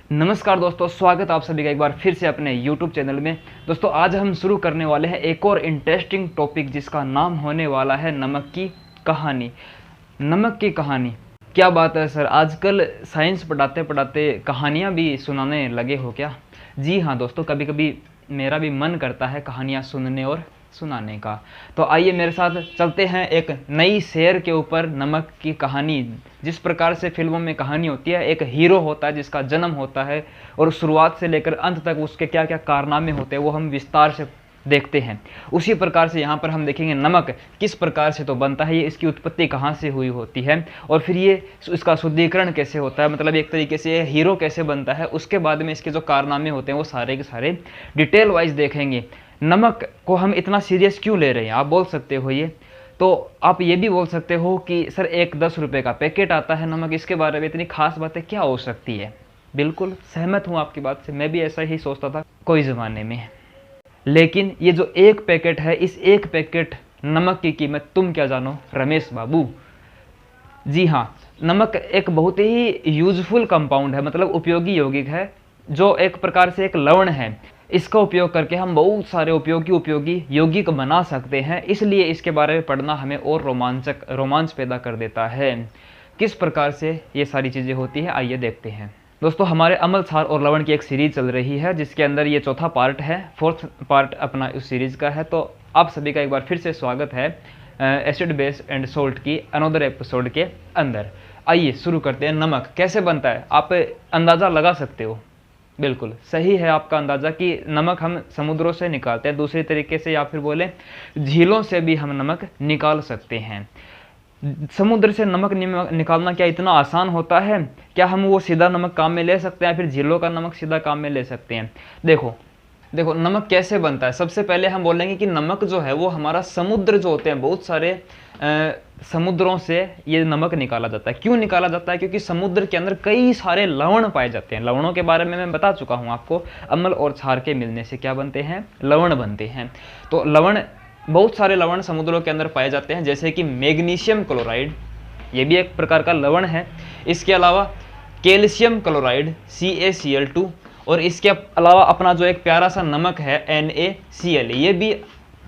नमस्कार दोस्तों, स्वागत आप सभी का एक बार फिर से अपने YouTube चैनल में। दोस्तों आज हम शुरू करने वाले हैं एक और इंटरेस्टिंग टॉपिक जिसका नाम होने वाला है नमक की कहानी। नमक की कहानी, क्या बात है सर, आजकल साइंस पढ़ाते पढ़ाते कहानियाँ भी सुनाने लगे हो क्या? जी हाँ दोस्तों, कभी कभी मेरा भी मन करता है कहानियाँ सुनने और सुनाने का। तो आइए मेरे साथ चलते हैं एक नई शेर के ऊपर, नमक की कहानी। जिस प्रकार से फिल्मों में कहानी होती है, एक हीरो होता है जिसका जन्म होता है और शुरुआत से लेकर अंत तक उसके क्या क्या कारनामे होते हैं वो हम विस्तार से देखते हैं। उसी प्रकार से यहाँ पर हम देखेंगे नमक किस प्रकार से तो बनता है, ये इसकी उत्पत्ति कहाँ से हुई होती है और फिर ये इसका शुद्धिकरण कैसे होता है, मतलब एक तरीके से हीरो कैसे बनता है। उसके बाद में इसके जो कारनामे होते हैं वो सारे के सारे डिटेल वाइज देखेंगे। नमक को हम इतना सीरियस क्यों ले रहे हैं, आप बोल सकते हो। ये तो आप ये भी बोल सकते हो कि सर एक 10 रुपये का पैकेट आता है नमक, इसके बारे में इतनी खास बातें क्या हो सकती है। बिल्कुल सहमत हूँ आपकी बात से, मैं भी ऐसा ही सोचता था कोई ज़माने में। लेकिन ये जो एक पैकेट है, इस एक पैकेट नमक की कीमत तुम क्या जानो रमेश बाबू। जी हाँ, नमक एक बहुत ही यूजफुल कंपाउंड है, मतलब उपयोगी यौगिक है, जो एक प्रकार से एक लवण है। इसका उपयोग करके हम बहुत सारे उपयोगी यौगिक बना सकते हैं, इसलिए इसके बारे में पढ़ना हमें और रोमांच पैदा कर देता है। किस प्रकार से ये सारी चीज़ें होती हैं आइए देखते हैं। दोस्तों हमारे अम्ल क्षार और लवण की एक सीरीज चल रही है जिसके अंदर ये चौथा पार्ट है, फोर्थ पार्ट अपना इस सीरीज का है। तो आप सभी का एक बार फिर से स्वागत है एसिड बेस एंड सोल्ट की अनदर एपिसोड के अंदर। आइए शुरू करते हैं। नमक कैसे बनता है आप अंदाज़ा लगा सकते हो, बिल्कुल सही है आपका अंदाज़ा कि नमक हम समुद्रों से निकालते हैं, दूसरी तरीके से या फिर बोले झीलों से भी हम नमक निकाल सकते हैं। समुद्र से नमक निकालना क्या इतना आसान होता है? क्या हम वो सीधा नमक काम में ले सकते हैं या फिर झीलों का नमक सीधा काम में ले सकते हैं? देखो नमक कैसे बनता है। सबसे पहले हम बोलेंगे कि नमक जो है वो हमारा समुद्र जो होते हैं, बहुत सारे समुद्रों से ये नमक निकाला जाता है। क्यों निकाला जाता है? क्योंकि समुद्र के अंदर कई सारे लवण पाए जाते हैं। लवणों के बारे में मैं बता चुका हूँ आपको, अम्ल और क्षार के मिलने से क्या बनते हैं, लवण बनते हैं। तो लवण, बहुत सारे लवण समुद्रों के अंदर पाए जाते हैं, जैसे कि मैग्नीशियम क्लोराइड, ये भी एक प्रकार का लवण है। इसके अलावा कैल्शियम क्लोराइड CaCl2, और इसके अलावा अपना जो एक प्यारा सा नमक है NaCl, ये भी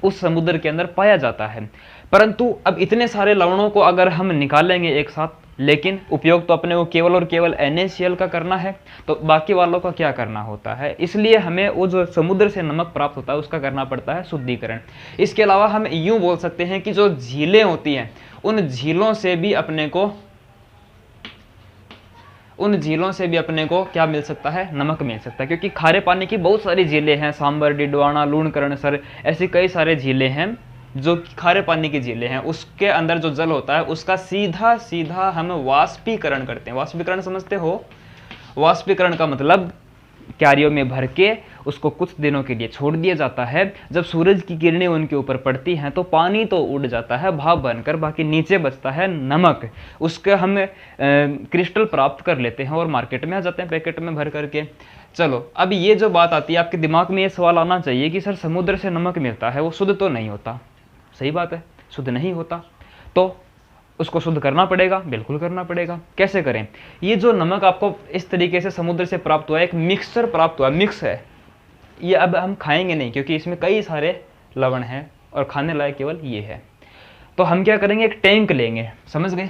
उस समुद्र के अंदर पाया जाता है। परंतु अब इतने सारे लवणों को अगर हम निकालेंगे एक साथ, लेकिन उपयोग तो अपने को केवल और केवल NaCl का करना है, तो बाकी वालों का क्या करना होता है। इसलिए हमें वो जो समुद्र से नमक प्राप्त होता है उसका करना पड़ता है शुद्धिकरण। इसके अलावा हम यूँ बोल सकते हैं कि जो झीलें होती हैं, उन झीलों से भी अपने को क्या मिल सकता है, नमक मिल सकता है। क्योंकि खारे पानी की बहुत सारी झीलें हैं, सांबर, डिडवाना, लूणकरणसर, ऐसी कई सारे झीलें हैं जो खारे पानी की झीलें हैं। उसके अंदर जो जल होता है उसका सीधा सीधा हम वाष्पीकरण करते हैं। वाष्पीकरण समझते हो? वाष्पीकरण का मतलब क्यारियों में भर के उसको कुछ दिनों के लिए छोड़ दिया जाता है। जब सूरज की किरणें उनके ऊपर पड़ती हैं तो पानी तो उड़ जाता है भाप बनकर, बाकी नीचे बचता है नमक। उसके हम क्रिस्टल प्राप्त कर लेते हैं और मार्केट में आ जाते हैं पैकेट में भर करके। चलो अब ये जो बात आती है, आपके दिमाग में ये सवाल आना चाहिए कि सर समुद्र से नमक मिलता है, वो शुद्ध तो नहीं होता। सही बात है, शुद्ध नहीं होता, तो उसको शुद्ध करना पड़ेगा। बिल्कुल करना पड़ेगा। कैसे करें? ये जो नमक आपको इस तरीके से समुद्र से प्राप्त हुआ है, एक मिक्सचर प्राप्त हुआ, मिक्स है ये। अब हम खाएंगे नहीं क्योंकि इसमें कई सारे लवण हैं और खाने लायक केवल ये है। तो हम क्या करेंगे, एक टैंक लेंगे, समझ गए?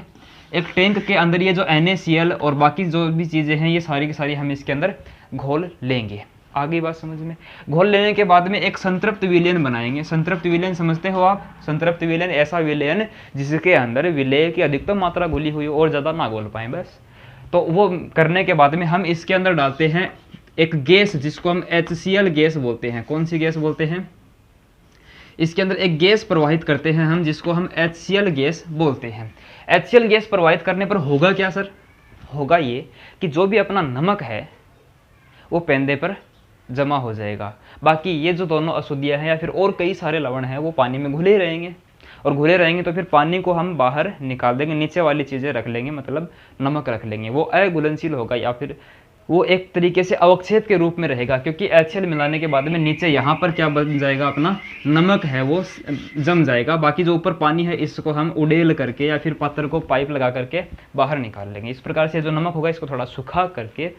एक टैंक के अंदर ये जो NaCl और बाकी जो भी चीज़ें हैं ये सारी की सारी हम इसके अंदर घोल लेंगे। आ गई बात समझ में? घोल लेने के बाद में एक संतृप्त विलयन बनाएंगे। संतृप्त विलयन समझते हो आप? संतृप्त विलयन ऐसा विलयन जिसके अंदर विलय की अधिकतम मात्रा घुली हुई और ज़्यादा ना घोल पाए बस। तो वो करने के बाद में हम इसके अंदर डालते हैं एक गैस जिसको हम HCl गैस बोलते हैं। कौन सी गैस बोलते हैं? इसके अंदर एक गैस प्रवाहित करते हैं हम जिसको हम HCl गैस बोलते हैं। HCl गैस प्रवाहित करने पर होगा क्या सर? होगा ये कि जो भी अपना नमक है वो पेंदे पर जमा हो जाएगा। बाकी ये जो दोनों अशुद्धियाँ हैं या फिर और कई सारे लवण हैं वो पानी में घुले रहेंगे, और घुले रहेंगे तो फिर पानी को हम बाहर निकाल देंगे, नीचे वाली चीज़ें रख लेंगे, मतलब नमक रख लेंगे। वो अघुलनशील होगा या फिर वो एक तरीके से अवक्षेप के रूप में रहेगा, क्योंकि HCl मिलाने के बाद में नीचे यहाँ पर क्या बन जाएगा, अपना नमक है वो जम जाएगा। बाकी जो ऊपर पानी है इसको हम उड़ेल करके या फिर पात्र को पाइप लगा करके बाहर निकाल लेंगे। इस प्रकार से जो नमक होगा इसको थोड़ा सुखा करके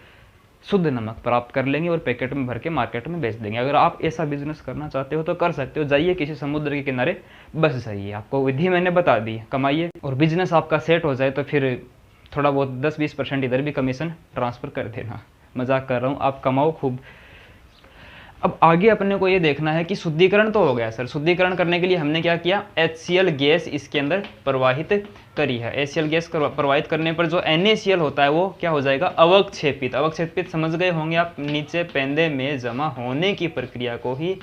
शुद्ध नमक प्राप्त कर लेंगे और पैकेट में भर के मार्केट में बेच देंगे। अगर आप ऐसा बिजनेस करना चाहते हो तो कर सकते हो, जाइए किसी समुद्र के किनारे बस जाइए, आपको विधि मैंने बता दी, कमाइए और बिजनेस आपका सेट हो जाए तो फिर थोड़ा बहुत 10-20% इधर भी कमीशन ट्रांसफ़र कर देना। मजाक कर रहा हूँ, आप कमाओ खूब। अब आगे अपने को ये देखना है कि शुद्धिकरण तो हो गया सर, शुद्धिकरण करने के लिए हमने क्या किया, HCl गैस इसके अंदर प्रवाहित करी है। HCl गैस प्रवाहित करने पर जो NaCl होता है वो क्या हो जाएगा, अवक्षेपित। अवक्षेपित समझ गए होंगे आप, नीचे पेंदे में जमा होने की प्रक्रिया को ही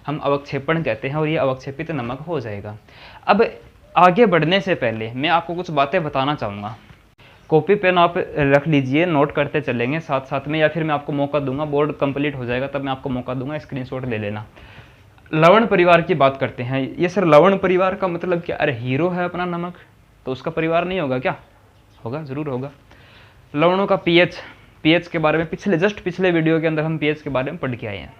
हम अवक्षेपण कहते हैं और ये अवक्षेपित नमक हो जाएगा। अब आगे बढ़ने से पहले मैं आपको कुछ बातें बताना चाहूँगा। कॉपी पेन आप रख लीजिए, नोट करते चलेंगे साथ साथ में, या फिर मैं आपको मौका दूंगा, बोर्ड कंप्लीट हो जाएगा तब मैं आपको मौका दूंगा, स्क्रीनशॉट ले लेना। लवण परिवार की बात करते हैं। ये सर लवण परिवार का मतलब क्या, अरे हीरो है अपना नमक तो उसका परिवार नहीं होगा क्या, होगा, ज़रूर होगा। लवणों का पीएच के बारे में पिछले वीडियो के अंदर हम पीएच के बारे में पढ़ के आए हैं।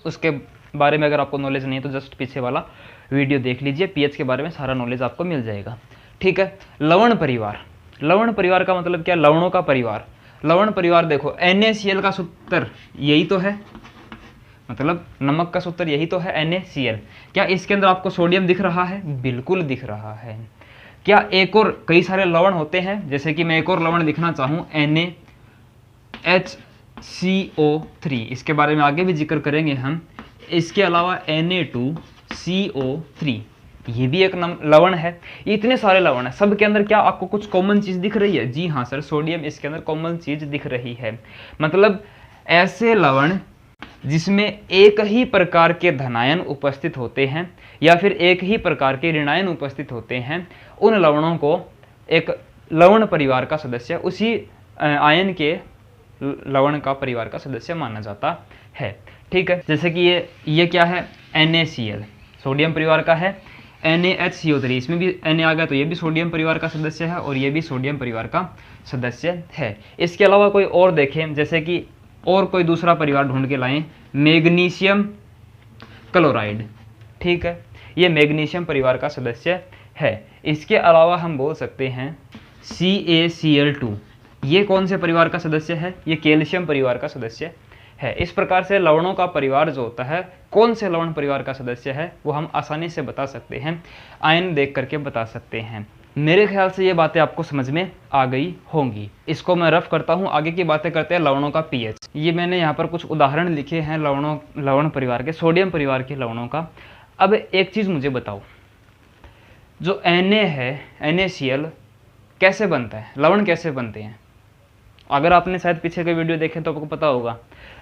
उसके बारे में अगर आपको नॉलेज नहीं है तो जस्ट पीछे वाला वीडियो देख लीजिए, पीएच के बारे में सारा नॉलेज आपको मिल जाएगा। ठीक है, लवण परिवार, लवण परिवार का मतलब क्या, लवणों का परिवार। लवण परिवार देखो, NaCl का सूत्र यही तो है, मतलब नमक का सूत्र यही तो है NaCl। क्या इसके अंदर आपको सोडियम दिख रहा है, बिल्कुल दिख रहा है। क्या एक और कई सारे लवण होते हैं, जैसे कि मैं एक और लवण लिखना चाहूँ NaHCO3, इसके बारे में आगे भी जिक्र करेंगे हम। इसके अलावा Na2CO3, ये भी एक लवण है। ये इतने सारे लवण है, सब के अंदर क्या आपको कुछ कॉमन चीज दिख रही है, जी हाँ सर, सोडियम इसके अंदर कॉमन चीज दिख रही है। मतलब ऐसे लवण जिसमें एक ही प्रकार के धनायन उपस्थित होते हैं या फिर एक ही प्रकार के ऋणायन उपस्थित होते हैं, उन लवणों को एक लवण परिवार का सदस्य, उसी आयन के लवण का परिवार का सदस्य माना जाता है। ठीक है, जैसे कि ये क्या है, NaCl सोडियम परिवार का है। NaHCO3, इसमें भी Na आ गया तो ये भी सोडियम परिवार का सदस्य है और ये भी सोडियम परिवार का सदस्य है। इसके अलावा कोई और देखें, जैसे कि और कोई दूसरा परिवार ढूंढ के लाएं, मैग्नीशियम क्लोराइड। ठीक है, ये मैग्नीशियम परिवार का सदस्य है। इसके अलावा हम बोल सकते हैं CaCl2, ये कौन से परिवार का सदस्य है, ये कैल्शियम परिवार का सदस्य है। इस प्रकार से लवणों का परिवार जो होता है, कौन से लवण परिवार का सदस्य है वो हम आसानी से बता सकते हैं, आयन देख करके बता सकते हैं। मेरे ख्याल से ये बातें आपको समझ में आ गई होंगी। इसको मैं रफ करता हूँ, आगे की बातें करते हैं लवणों का पीएच। ये मैंने यहाँ पर कुछ उदाहरण लिखे हैं लवण परिवार के, सोडियम परिवार के लवणों का। अब एक चीज़ मुझे बताओ, जो Na है, NaCl कैसे बनता है, लवण कैसे बनते हैं? अगर आपने शायद पीछे के वीडियो देखे तो आपको पता होगा,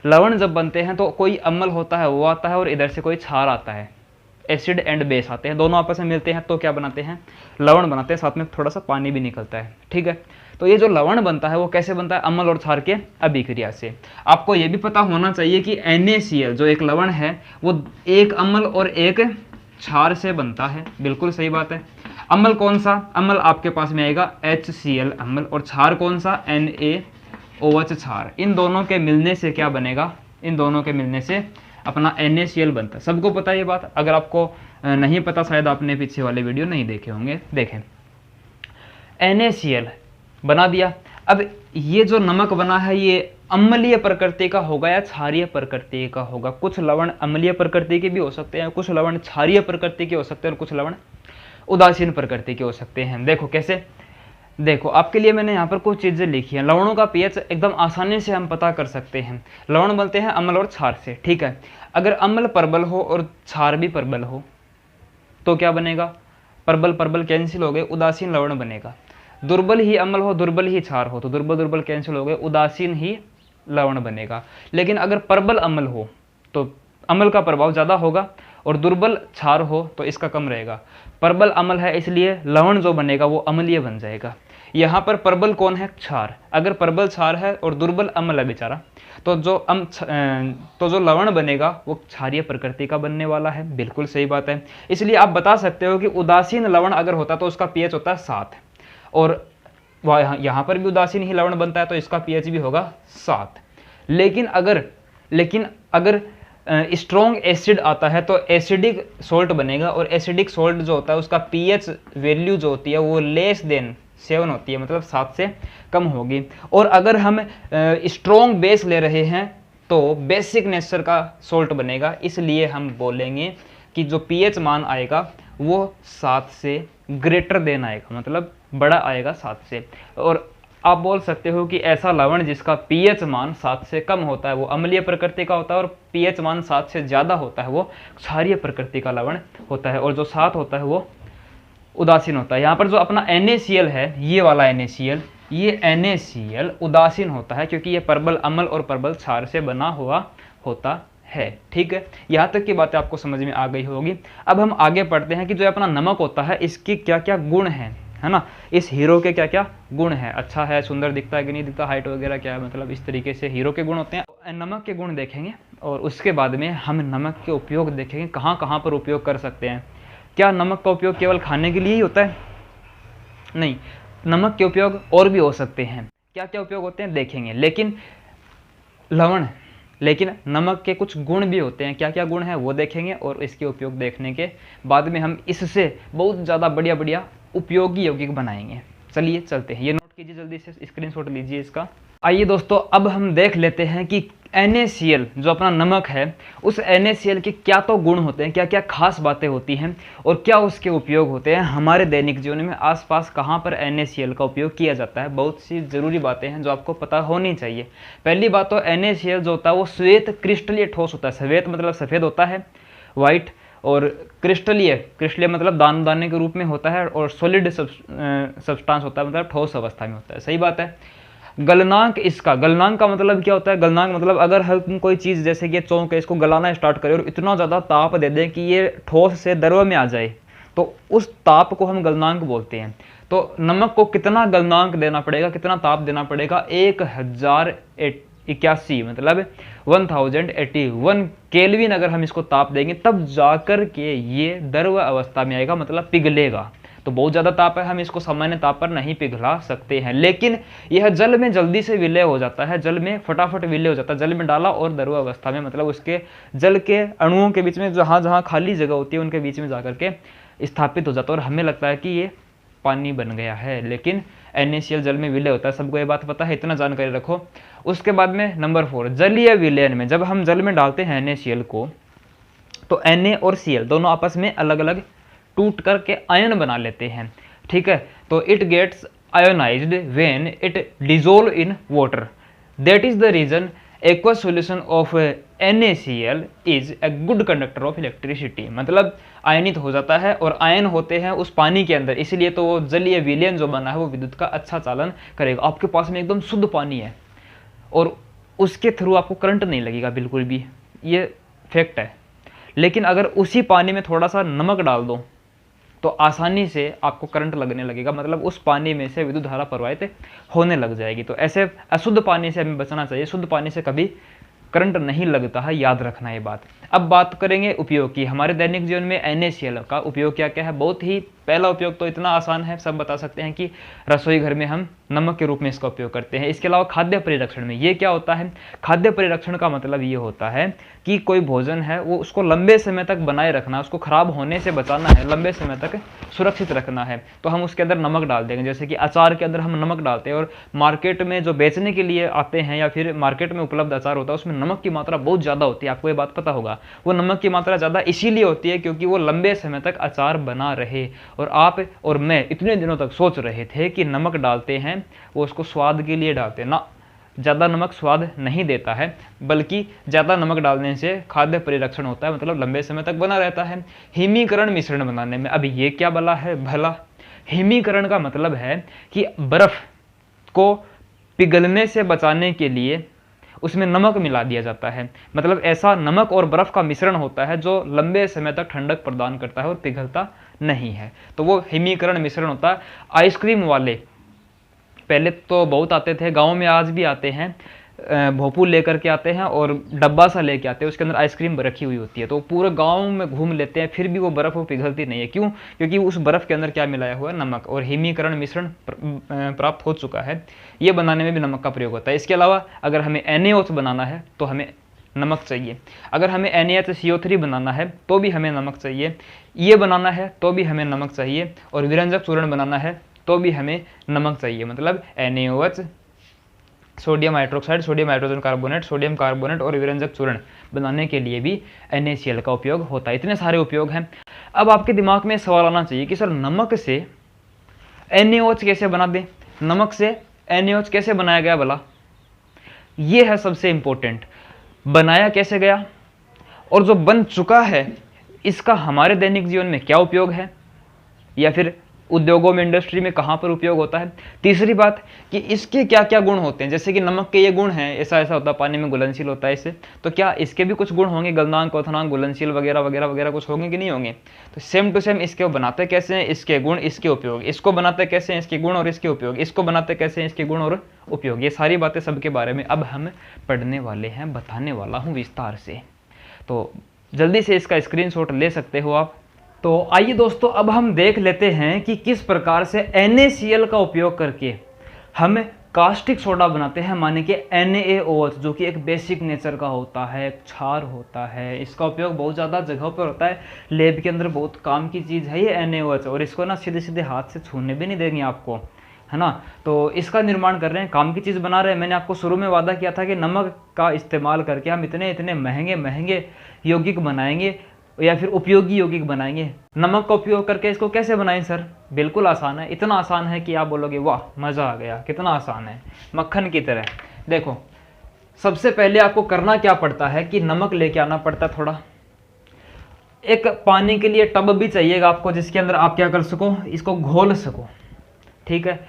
लवण जब बनते हैं तो कोई अम्ल होता है वो आता है और इधर से कोई क्षार आता है, एसिड एंड बेस आते हैं, दोनों आपस में मिलते हैं तो क्या बनाते हैं, लवण बनाते हैं, साथ में थोड़ा सा पानी भी निकलता है। ठीक है, तो ये जो लवण बनता है वो कैसे बनता है, अम्ल और क्षार के अभिक्रिया से। आपको ये भी पता होना चाहिए कि NaCl जो एक लवण है वो एक अम्ल और एक क्षार से बनता है, बिल्कुल सही बात है। अम्ल कौन सा, अम्ल आपके पास में आएगा HCl अम्ल, और क्षार कौन सा, NaOH क्षार। इन दोनों के मिलने से क्या बनेगा, इन दोनों के मिलने से अपना NaCl बनता है। सबको पता है ये बात, अगर आपको नहीं पता शायद आपने पीछे वाले वीडियो नहीं देखे होंगे, देखें। NaCl बना दिया। अब ये जो नमक बना है ये अम्लीय प्रकृति का होगा या क्षारीय प्रकृति का होगा? कुछ लवण अम्लीय प्रकृति के भी हो सकते हैं, कुछ लवण क्षारीय प्रकृति के हो सकते हैं और कुछ लवण उदासीन प्रकृति के हो सकते हैं। देखो कैसे, देखो आपके लिए मैंने यहाँ पर कुछ चीज़ें लिखी हैं। लवणों का पीएच एकदम आसानी से हम पता कर सकते हैं। लवण बनते हैं अम्ल और क्षार से, ठीक है। अगर अम्ल प्रबल हो और क्षार भी प्रबल हो तो क्या बनेगा, प्रबल प्रबल कैंसिल हो गए, उदासीन लवण बनेगा। दुर्बल ही अम्ल हो, दुर्बल ही क्षार हो तो दुर्बल दुर्बल कैंसिल हो गए, उदासीन ही लवण बनेगा। लेकिन अगर प्रबल अम्ल हो तो अम्ल का प्रभाव ज़्यादा होगा और दुर्बल क्षार हो तो इसका कम रहेगा। प्रबल अम्ल है इसलिए लवण जो बनेगा वो अम्लीय बन जाएगा। यहाँ पर प्रबल कौन है, क्षार। अगर प्रबल क्षार है और दुर्बल अम्ल है बेचारा तो जो लवण बनेगा वो क्षारीय प्रकृति का बनने वाला है। बिल्कुल सही बात है। इसलिए आप बता सकते हो कि उदासीन लवण अगर होता तो उसका पीएच होता है 7 और यहाँ पर भी उदासीन ही लवण बनता है तो इसका पीएच भी होगा 7। लेकिन अगर स्ट्रॉन्ग एसिड आता है तो एसिडिक सोल्ट बनेगा और एसिडिक सोल्ट जो होता है उसका पीएच वैल्यू जो होती है वो लेस देन 7 होती है, मतलब 7 से कम होगी। और अगर हम स्ट्रॉन्ग बेस ले रहे हैं तो बेसिक नेचर का सोल्ट बनेगा, इसलिए हम बोलेंगे कि जो पीएच मान आएगा वो 7 से ग्रेटर देन आएगा, मतलब बड़ा आएगा 7 से। और आप बोल सकते हो कि ऐसा लवण जिसका पीएच मान 7 से कम होता है वो अम्लीय प्रकृति का होता है, और पीएच मान 7 से ज़्यादा होता है वो क्षारीय प्रकृति का लवण होता है, और जो 7 होता है वो उदासीन होता है। यहाँ पर जो अपना NaCl है, ये वाला NaCl, ये NaCl उदासीन होता है क्योंकि ये प्रबल अम्ल और प्रबल क्षार से बना हुआ होता है। ठीक है, यहाँ तक की बातें आपको समझ में आ गई होगी। अब हम आगे पढ़ते हैं कि जो अपना नमक होता है इसके क्या क्या गुण हैं, है ना, इस हीरो के क्या क्या गुण हैं, अच्छा है, सुंदर दिखता है कि नहीं दिखता, हाइट वगैरह क्या है, मतलब इस तरीके से हीरो के गुण होते हैं। नमक के गुण देखेंगे और उसके बाद में हम नमक के उपयोग देखेंगे, कहाँ कहाँ पर उपयोग कर सकते हैं। क्या नमक का उपयोग केवल खाने के लिए ही होता है? नहीं, नमक के उपयोग और भी हो सकते हैं। क्या क्या उपयोग होते हैं देखेंगे, लेकिन नमक के कुछ गुण भी होते हैं। क्या क्या गुण हैं वो देखेंगे, और इसके उपयोग देखने के बाद में हम इससे बहुत ज़्यादा बढ़िया बढ़िया उपयोगी यौगिक बनाएंगे। चलिए चलते हैं, ये नोट कीजिए, जल्दी से स्क्रीनशॉट लीजिए इसका। आइए दोस्तों, अब हम देख लेते हैं कि NaCl जो अपना नमक है, उस NaCl के क्या तो गुण होते हैं, क्या क्या खास बातें होती हैं, और क्या उसके उपयोग होते हैं हमारे दैनिक जीवन में। आसपास कहाँ पर NaCl का उपयोग किया जाता है, बहुत सी ज़रूरी बातें हैं जो आपको पता होनी चाहिए। पहली बात तो NaCl जो होता है वो श्वेत क्रिस्टलीय ठोस होता है। श्वेत मतलब सफ़ेद होता है, वाइट, और क्रिस्टलीय मतलब दाने दाने के रूप में होता है, और सॉलिड सब्सटेंस होता है, मतलब ठोस अवस्था में होता है। सही बात है। गलनांक गलनांक का मतलब क्या होता है? गलनांक मतलब अगर हम कोई चीज़ जैसे कि चौंक है, इसको गलाना स्टार्ट करें और इतना ज़्यादा ताप दे दें कि ये ठोस से द्रव में आ जाए, तो उस ताप को हम गलनांक बोलते हैं। तो नमक को कितना गलनांक देना पड़ेगा, कितना ताप देना पड़ेगा? 1081 मतलब 1081 केल्विन अगर हम इसको ताप देंगे तब जाकर के ये द्रव अवस्था में आएगा, मतलब पिघलेगा। तो बहुत ज़्यादा ताप है, हम इसको सामान्य ताप पर नहीं पिघला सकते हैं, लेकिन यह जल में जल्दी से विलय हो जाता है, जल में फटाफट विलय हो जाता है। जल में डाला और द्रव अवस्था में, मतलब उसके जल के अणुओं के बीच में जहाँ जहाँ खाली जगह होती है उनके बीच में जाकर के स्थापित हो जाता है, और हमें लगता है कि ये पानी बन गया है, लेकिन NaCl जल में विलय होता है। सबको ये बात पता है, इतना जानकारी रखो। उसके बाद में नंबर 4, जलीय विलयन में जब हम जल में डालते हैं NaCl को, तो Na और Cl दोनों आपस में अलग अलग टूट करके आयन बना लेते हैं। ठीक है, तो it gets ionized when it dissolve in water. That is the reason aqueous solution of NaCl is a good conductor of electricity। मतलब आयनित हो जाता है और आयन होते हैं उस पानी के अंदर, इसलिए तो वो जलीय विलयन जो बना है वो विद्युत का अच्छा चालन करेगा। आपके पास में एकदम शुद्ध पानी है और उसके थ्रू आपको करंट नहीं लगेगा बिल्कुल भी, ये फैक्ट है। लेकिन अगर उसी पानी में थोड़ा सा नमक डाल दो तो आसानी से आपको करंट लगने लगेगा, मतलब उस पानी में से विद्युत धारा प्रवाहित होने लग जाएगी। तो ऐसे अशुद्ध पानी से हमें बचना चाहिए, शुद्ध पानी से कभी करंट नहीं लगता है, याद रखना ये बात। अब बात करेंगे उपयोग की। हमारे दैनिक जीवन में NaCl का उपयोग क्या क्या है? बहुत ही पहला उपयोग तो इतना आसान है, सब बता सकते हैं कि रसोई घर में हम नमक के रूप में इसका उपयोग करते हैं। इसके अलावा खाद्य परिरक्षण में ये क्या होता है? खाद्य परिरक्षण का मतलब ये होता है कि कोई भोजन है वो उसको लंबे समय तक बनाए रखना, उसको खराब होने से बचाना है, लंबे समय तक सुरक्षित रखना है, तो हम उसके अंदर नमक डाल देंगे। जैसे कि अचार के अंदर हम नमक डालते हैं, और मार्केट में जो बेचने के लिए आते हैं या फिर मार्केट में उपलब्ध अचार होता है उसमें नमक की मात्रा बहुत ज़्यादा होती है, आपको ये बात पता होगा। वो नमक की मात्रा ज़्यादा इसीलिए होती है क्योंकि वो लंबे समय तक अचार बना रहे। और आप और मैं इतने दिनों तक सोच रहे थे कि नमक डालते हैं वो उसको स्वाद के लिए डालते हैं ना, ज़्यादा नमक स्वाद नहीं देता है, बल्कि ज़्यादा नमक डालने से खाद्य परिरक्षण होता है, मतलब लंबे समय तक बना रहता है। हिमीकरण मिश्रण बनाने में, अब ये क्या भला है? हिमीकरण का मतलब है कि बर्फ को पिघलने से बचाने के लिए उसमें नमक मिला दिया जाता है, मतलब ऐसा नमक और बर्फ का मिश्रण होता है जो लंबे समय तक ठंडक प्रदान करता है और पिघलता नहीं है, तो वो हिमीकरण मिश्रण होता है। आइसक्रीम वाले पहले तो बहुत आते थे, गाँव में आज भी आते हैं, भोपू लेकर के आते हैं और डब्बा सा लेके आते हैं, उसके अंदर आइसक्रीम रखी हुई होती है, तो पूरे गांव में घूम लेते हैं, फिर भी वो बर्फ़ पिघलती नहीं है। क्यों? क्योंकि उस बर्फ़ के अंदर क्या मिलाया हुआ है? नमक, और हिमीकरण मिश्रण प्राप्त हो चुका है। ये बनाने में भी नमक का प्रयोग होता है। इसके अलावा अगर हमें NaOH बनाना है तो हमें नमक चाहिए, अगर हमें NaHCO3 बनाना है तो भी हमें नमक चाहिए, ये बनाना है तो भी हमें नमक चाहिए, और विरंजक चूर्ण बनाना है तो भी हमें नमक चाहिए, मतलब NaOH, sodium hydroxide, sodium hydrogen carbonate, sodium carbonate और विरंजक चूर्ण बनाने के लिए भी NaCl का उपयोग होता है। इतने सारे उपयोग हैं। अब आपके दिमाग में सवाल आना चाहिए कि सर नमक से NaOH कैसे बना दें, नमक से NaOH कैसे बनाया गया भला? ये है सबसे इंपॉर्टेंट, बनाया कैसे गया और जो बन चुका है इसका हमारे दैनिक जीवन में क्या उपयोग है, या फिर उद्योगों में, इंडस्ट्री में कहाँ पर उपयोग होता है। तीसरी बात कि इसके क्या क्या गुण होते हैं, जैसे कि नमक के ये गुण हैं, ऐसा ऐसा होता है, पानी में घुलनशील होता है इससे, तो क्या इसके भी कुछ गुण होंगे, गलनांक, क्वथनांक, घुलनशील वगैरह वगैरह वगैरह कुछ होंगे कि नहीं होंगे? तो सेम टू सेम इसके बनाते कैसे हैं, इसके गुण, इसके उपयोग, इसको बनाते कैसे हैं, इसके गुण और इसके उपयोग, इसको बनाते कैसे हैं, इसके गुण और उपयोग, ये सारी बातें सबके बारे में अब हम पढ़ने वाले हैं, बताने वाला हूँ विस्तार से। तो जल्दी से इसका स्क्रीनशॉट ले सकते हो आप। तो आइए दोस्तों, अब हम देख लेते हैं कि किस प्रकार से NaCl का उपयोग करके हम कास्टिक सोडा बनाते हैं, माने कि NaOH, जो कि एक बेसिक नेचर का होता है, एक क्षार होता है। इसका उपयोग बहुत ज़्यादा जगहों पर होता है, लैब के अंदर बहुत काम की चीज़ है ये NaOH, और इसको ना सीधे सीधे हाथ से छूने भी नहीं देंगे आपको, है ना। तो इसका निर्माण कर रहे हैं, काम की चीज़ बना रहे हैं। मैंने आपको शुरू में वादा किया था कि नमक का इस्तेमाल करके हम इतने इतने महंगे महंगे यौगिक बनाएंगे या फिर उपयोगी यौगिक बनाएंगे। नमक का उपयोग करके इसको कैसे बनाएं सर? बिल्कुल आसान है, इतना आसान है कि आप बोलोगे वाह मज़ा आ गया, कितना आसान है, मक्खन की तरह। देखो, सबसे पहले आपको करना क्या पड़ता है कि नमक लेके आना पड़ता है थोड़ा। एक पानी के लिए टब भी चाहिएगा आपको, जिसके अंदर आप क्या कर सको, इसको घोल सको, ठीक है।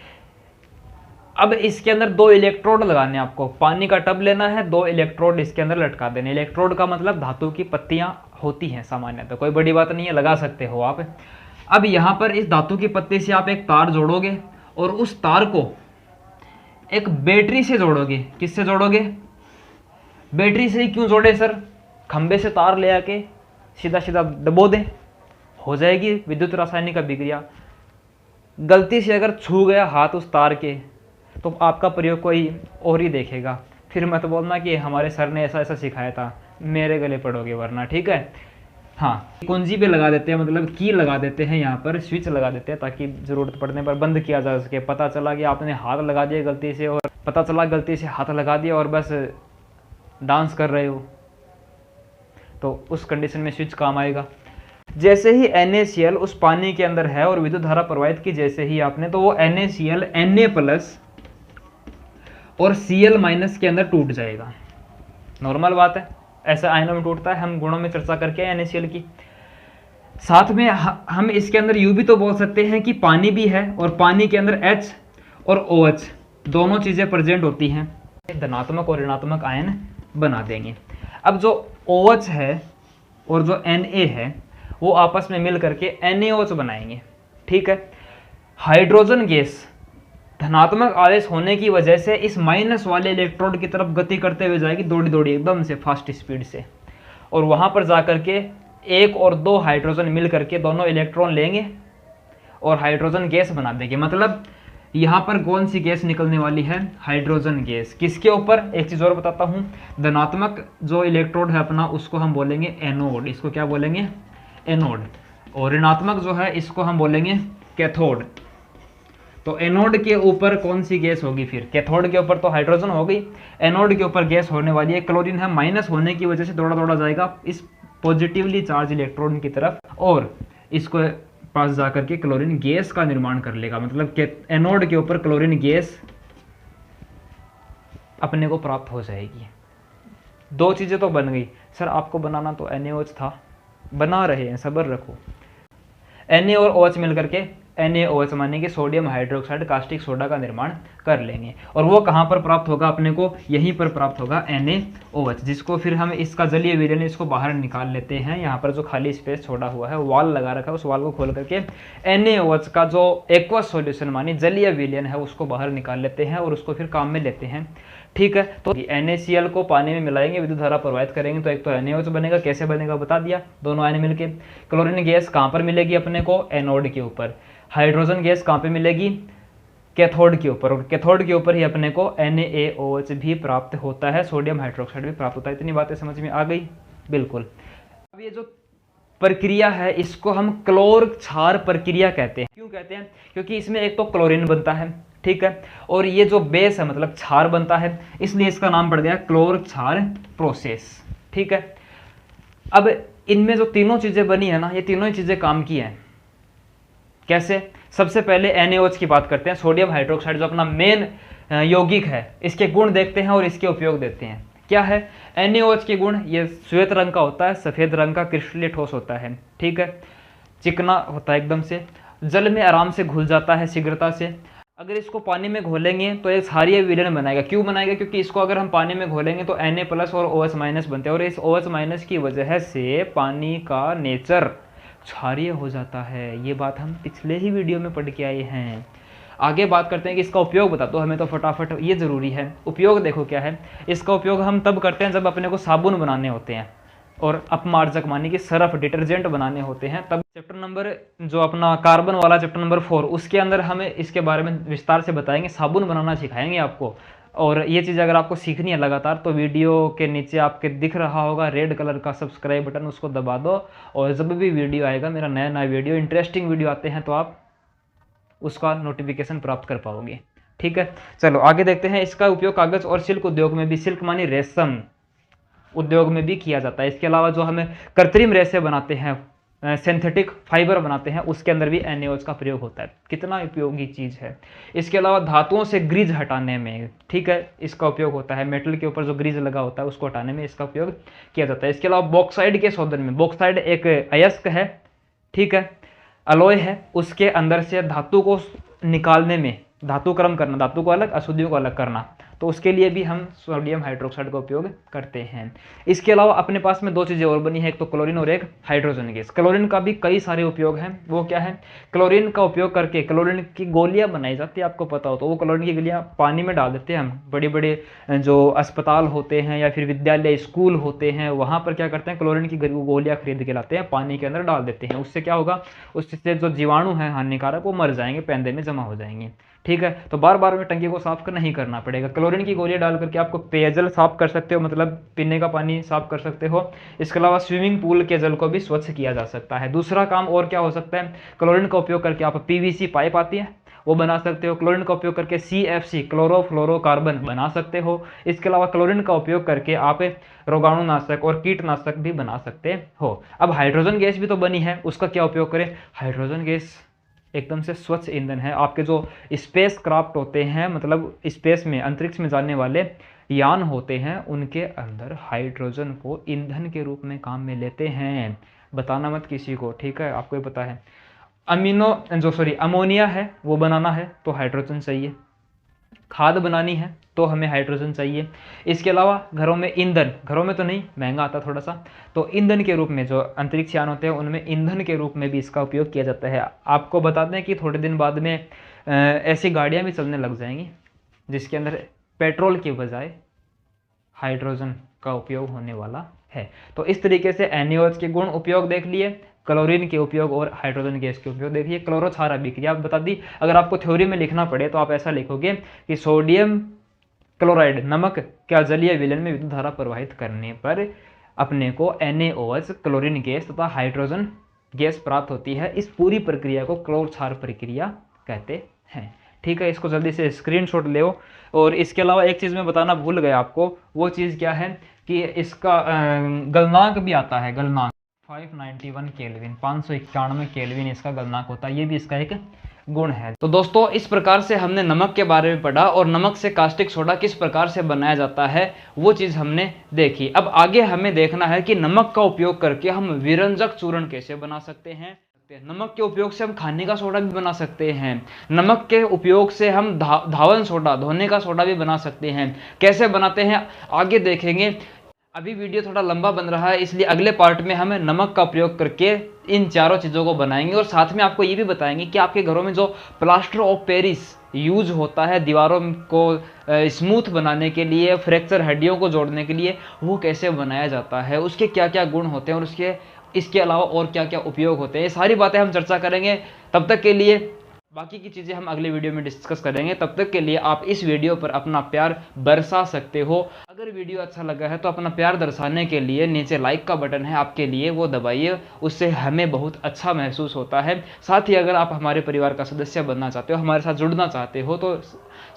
अब इसके अंदर 2 इलेक्ट्रोड लगाने आपको, पानी का टब लेना है, 2 इलेक्ट्रोड इसके अंदर लटका देने। इलेक्ट्रोड का मतलब धातु की पत्तियां होती हैं सामान्यतः, तो कोई बड़ी बात नहीं है, लगा सकते हो आप। अब यहाँ पर इस धातु की पत्ती से आप एक तार जोड़ोगे और उस तार को एक बैटरी से जोड़ोगे। किससे जोड़ोगे? बैटरी से ही। क्यों जोड़े सर? खंबे से तार ले आके सीधा सीधा दबो दें, हो जाएगी विद्युत रासायनिक अभिक्रिया। गलती से अगर छू गया हाथ उस तार के तो आपका प्रयोग कोई और ही देखेगा, फिर मत बोलना कि हमारे सर ने ऐसा ऐसा सिखाया था, मेरे गले पड़ोगे वरना, ठीक है। हाँ, कुंजी पे लगा देते हैं, मतलब की लगा देते हैं, यहाँ पर स्विच लगा देते हैं ताकि ज़रूरत पड़ने पर बंद किया जा सके। पता चला कि आपने हाथ लगा दिया गलती से, और पता चला गलती से हाथ लगा दिया और बस डांस कर रहे हो, तो उस कंडीशन में स्विच काम आएगा। जैसे ही NaCl उस पानी के अंदर है और विद्युत धारा प्रवाहित की जैसे ही आपने, तो वो NaCl Na+ और Cl- के अंदर टूट जाएगा। नॉर्मल बात है, ऐसा आयनों में टूटता है। हम गुणों में चर्चा करके आए NaCl की। साथ में हम इसके अंदर यूं भी तो बोल सकते हैं कि पानी भी है और पानी के अंदर H और OH दोनों चीज़ें प्रेजेंट होती हैं, धनात्मक और ऋणात्मक आयन बना देंगे। अब जो OH है और जो Na है वो आपस में मिल करके NaOH बनाएंगे, ठीक है। हाइड्रोजन गैस धनात्मक आवेश होने की वजह से इस माइनस वाले इलेक्ट्रोड की तरफ गति करते हुए जाएगी, दौड़ी दौड़ी एकदम से फास्ट स्पीड से, और वहाँ पर जा करके 1 और 2 हाइड्रोजन मिल करके दोनों इलेक्ट्रॉन लेंगे और हाइड्रोजन गैस बना देंगे। मतलब यहाँ पर कौन सी गैस निकलने वाली है? Hydrogen gas. किसके ऊपर? एक चीज़ और बताता हूँ, धनात्मक जो इलेक्ट्रोड है अपना उसको हम बोलेंगे एनोड, इसको क्या बोलेंगे? एनोड। और ऋणात्मक जो है इसको हम बोलेंगे कैथोड। तो एनोड के ऊपर कौन सी गैस होगी फिर? कैथोड के ऊपर तो हाइड्रोजन हो गई, एनोड के ऊपर गैस होने वाली है क्लोरीन है। माइनस होने की वजह से दौड़ा दौड़ा जाएगा इस पॉजिटिवली चार्ज इलेक्ट्रॉन की तरफ और इसको पास जा करके क्लोरीन गैस का निर्माण कर लेगा। मतलब एनोड के ऊपर क्लोरीन गैस अपने को प्राप्त हो जाएगी। 2 चीज़ें तो बन गई। सर आपको बनाना तो NaOH था, बना रहे हैं, सब्र रखो। Na और OH मिल करके NaOH माने कि सोडियम हाइड्रोक्साइड कास्टिक सोडा का निर्माण कर लेंगे। और वो कहाँ पर प्राप्त होगा अपने को? यहीं पर प्राप्त होगा NaOH, जिसको फिर हम इसका जलीय विलयन इसको बाहर निकाल लेते हैं। यहाँ पर जो खाली स्पेस छोड़ा हुआ है, वाल लगा रखा है, उस वाल को खोल करके NaOH का जो एक्वस सॉल्यूशन मानी जलीय विलयन है उसको बाहर निकाल लेते हैं और उसको फिर काम में लेते हैं, ठीक है। तो NaCl को पानी में मिलाएंगे, विद्युत धारा प्रवाहित करेंगे तो एक तो NaOH बनेगा। कैसे बनेगा बता दिया, दोनों आयन मिलके। क्लोरीन गैस कहाँ पर मिलेगी अपने को? एनोड के ऊपर। हाइड्रोजन गैस कहाँ पे मिलेगी? कैथोड के ऊपर। और कैथोड के ऊपर ही अपने को NaOH भी प्राप्त होता है, सोडियम हाइड्रोक्साइड भी प्राप्त होता है। इतनी बातें समझ में आ गई? बिल्कुल। अब ये जो प्रक्रिया है इसको हम क्लोर क्षार प्रक्रिया कहते हैं। क्यों कहते हैं? क्योंकि इसमें एक तो क्लोरीन बनता है, ठीक है, और ये जो बेस है मतलब क्षार बनता है, इसलिए इसका नाम पड़ गया क्लोर क्षार प्रोसेस, ठीक है। अब इनमें जो तीनों चीजें बनी है ना, ये तीनों ही चीजें काम की हैं। कैसे? सबसे पहले NaOH की बात करते हैं, सोडियम हाइड्रोक्साइड, जो अपना मेन यौगिक है, इसके गुण देखते हैं और इसके उपयोग देखते हैं। क्या है NaOH के गुण? ये श्वेत रंग का होता है, सफेद रंग का क्रिस्टलीय ठोस होता है, ठीक है, चिकना होता है एकदम से, जल में आराम से घुल जाता है शीघ्रता से। अगर इसको पानी में घोलेंगे तो एक क्षारीय विलयन बनाएगा। क्यों बनाएगा? क्योंकि इसको अगर हम पानी में घोलेंगे तो Na+ और OH- बनते हैं, और इस OH- की वजह से पानी का नेचर क्षारीय हो जाता है। ये बात हम पिछले ही वीडियो में पढ़ के आए हैं। आगे बात करते हैं कि इसका उपयोग बता दो हमें, तो फटाफट ये ज़रूरी है। उपयोग देखो क्या है, इसका उपयोग हम तब करते हैं जब अपने को साबुन बनाने होते हैं और अपमार्जक मानी कि सरफ डिटर्जेंट बनाने होते हैं, तब चैप्टर नंबर जो अपना कार्बन वाला चैप्टर नंबर 4, उसके अंदर हमें इसके बारे में विस्तार से बताएंगे, साबुन बनाना सिखाएंगे आपको। और ये चीज़ अगर आपको सीखनी है लगातार, तो वीडियो के नीचे आपके दिख रहा होगा रेड कलर का सब्सक्राइब बटन, उसको दबा दो, और जब भी वीडियो आएगा, मेरा नया नया वीडियो, इंटरेस्टिंग वीडियो आते हैं, तो आप उसका नोटिफिकेशन प्राप्त कर पाओगे, ठीक है। चलो आगे देखते हैं। इसका उपयोग कागज और सिल्क उद्योग में भी, सिल्क मानी रेशम उद्योग में भी किया जाता है। इसके अलावा जो हमें कृत्रिम रेशे बनाते हैं, सिंथेटिक फाइबर बनाते हैं, उसके अंदर भी NaOH का प्रयोग होता है। कितना उपयोगी चीज़ है। इसके अलावा धातुओं से ग्रीज हटाने में, ठीक है, इसका उपयोग होता है। मेटल के ऊपर जो ग्रीज लगा होता है उसको हटाने में इसका उपयोग किया जाता है। इसके अलावा बॉक्साइड के शोधन में, बॉक्साइड एक अयस्क है, ठीक है, अलॉय है, उसके अंदर से धातु को निकालने में, धातु क्रम करना, धातु को अलग अशुद्धियों को अलग करना, तो उसके लिए भी हम सोडियम हाइड्रोक्साइड का उपयोग करते हैं। इसके अलावा अपने पास में दो चीज़ें और बनी है, एक तो क्लोरीन और एक हाइड्रोजन गैस। क्लोरीन का भी कई सारे उपयोग हैं। वो क्या है? क्लोरीन का उपयोग करके क्लोरीन की गोलियां बनाई जाती है, आपको पता हो तो। वो क्लोरीन की गोलियां पानी में डाल देते हैं हम। बड़े बड़े जो अस्पताल होते हैं या फिर विद्यालय स्कूल होते हैं, वहाँ पर क्या करते हैं, क्लोरीन की गोलियां खरीद के लाते हैं, पानी के अंदर डाल देते हैं। उससे क्या होगा? उससे जो जीवाणु हैं हानिकारक, वो मर जाएंगे, पेंदे में जमा हो जाएंगे, ठीक है। तो बार बार में टंकी को साफ नहीं करना पड़ेगा। क्लोरीन की गोलियां डाल करके आपको पेयजल साफ कर सकते हो, मतलब पीने का पानी साफ कर सकते हो। इसके अलावा स्विमिंग पूल के जल को भी स्वच्छ किया जा सकता है। दूसरा काम और क्या हो सकता है? क्लोरीन का उपयोग करके आप PVC पाइप आती है वो बना सकते हो। क्लोरीन का उपयोग करके CFC क्लोरोफ्लोरोकार्बन बना सकते हो। इसके अलावा क्लोरीन का उपयोग करके आप रोगाणुनाशक और कीटनाशक भी बना सकते हो। अब हाइड्रोजन गैस भी तो बनी है, उसका क्या उपयोग करें? हाइड्रोजन गैस एकदम से स्वच्छ ईंधन है। आपके जो स्पेस क्राफ्ट होते हैं, मतलब स्पेस में, अंतरिक्ष में जाने वाले यान होते हैं, उनके अंदर हाइड्रोजन को ईंधन के रूप में काम में लेते हैं। बताना मत किसी को, ठीक है, आपको ही पता है। अमोनिया है वो बनाना है तो हाइड्रोजन चाहिए। खाद बनानी है तो हमें हाइड्रोजन चाहिए। इसके अलावा घरों में ईंधन, घरों में तो नहीं, महंगा आता थोड़ा सा, तो ईंधन के रूप में जो अंतरिक्ष यान होते हैं उनमें ईंधन के रूप में भी इसका उपयोग किया जाता है। आपको बता दें कि थोड़े दिन बाद में ऐसी गाड़ियाँ भी चलने लग जाएंगी जिसके अंदर पेट्रोल की बजाय हाइड्रोजन का उपयोग होने वाला है। तो इस तरीके से NaOH के गुण उपयोग देख लिए, क्लोरीन के उपयोग और हाइड्रोजन गैस के उपयोग देखिए। क्लोरो क्षार अभिक्रिया बता दी। अगर आपको थ्योरी में लिखना पड़े तो आप ऐसा लिखोगे कि सोडियम क्लोराइड नमक क्या जलीय विलयन में विद्युत धारा प्रवाहित करने पर अपने को NaOH क्लोरीन गैस तथा हाइड्रोजन गैस प्राप्त होती है। इस पूरी प्रक्रिया को क्लोर क्षार प्रक्रिया कहते हैं, ठीक है। इसको जल्दी से स्क्रीनशॉट ले। और इसके अलावा एक चीज़ मैं बताना भूल गया आपको, वो चीज़ क्या है कि इसका गलनांक भी आता है। गलनांक 591 केल्विन, 591 केल्विन इसका गलनांक होता है। ये भी इसका एक गुण है। तो दोस्तों इस प्रकार से हमने नमक के बारे में पढ़ा और नमक से कास्टिक सोडा किस प्रकार से बनाया जाता है वो चीज़ हमने देखी। अब आगे हमें देखना है कि नमक का उपयोग करके हम विरंजक चूर्ण कैसे बना सकते हैं। नमक के उपयोग से हम खाने का सोडा भी बना सकते हैं। नमक के उपयोग से हम धावन सोडा, धोने का सोडा भी बना सकते हैं। कैसे बनाते हैं आगे देखेंगे। अभी वीडियो थोड़ा लंबा बन रहा है, इसलिए अगले पार्ट में हम नमक का प्रयोग करके इन चारों चीज़ों को बनाएंगे और साथ में आपको ये भी बताएंगे कि आपके घरों में जो प्लास्टर ऑफ पेरिस यूज होता है दीवारों को स्मूथ बनाने के लिए, फ्रैक्चर हड्डियों को जोड़ने के लिए, वो कैसे बनाया जाता है, उसके क्या क्या गुण होते हैं और इसके अलावा और क्या क्या उपयोग होते हैं। ये सारी बातें हम चर्चा करेंगे। तब तक के लिए बाकी की चीज़ें हम अगले वीडियो में डिस्कस करेंगे। तब तक के लिए आप इस वीडियो पर अपना प्यार बरसा सकते हो। अगर वीडियो अच्छा लगा है तो अपना प्यार दर्शाने के लिए नीचे लाइक का बटन है आपके लिए, वो दबाइए, उससे हमें बहुत अच्छा महसूस होता है। साथ ही अगर आप हमारे परिवार का सदस्य बनना चाहते हो, हमारे साथ जुड़ना चाहते हो, तो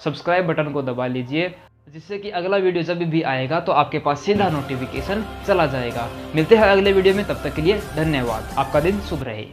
सब्सक्राइब बटन को दबा लीजिए, जिससे कि अगला वीडियो जब भी आएगा तो आपके पास सीधा नोटिफिकेशन चला जाएगा। मिलते हैं अगले वीडियो में, तब तक के लिए धन्यवाद। आपका दिन शुभ रहे।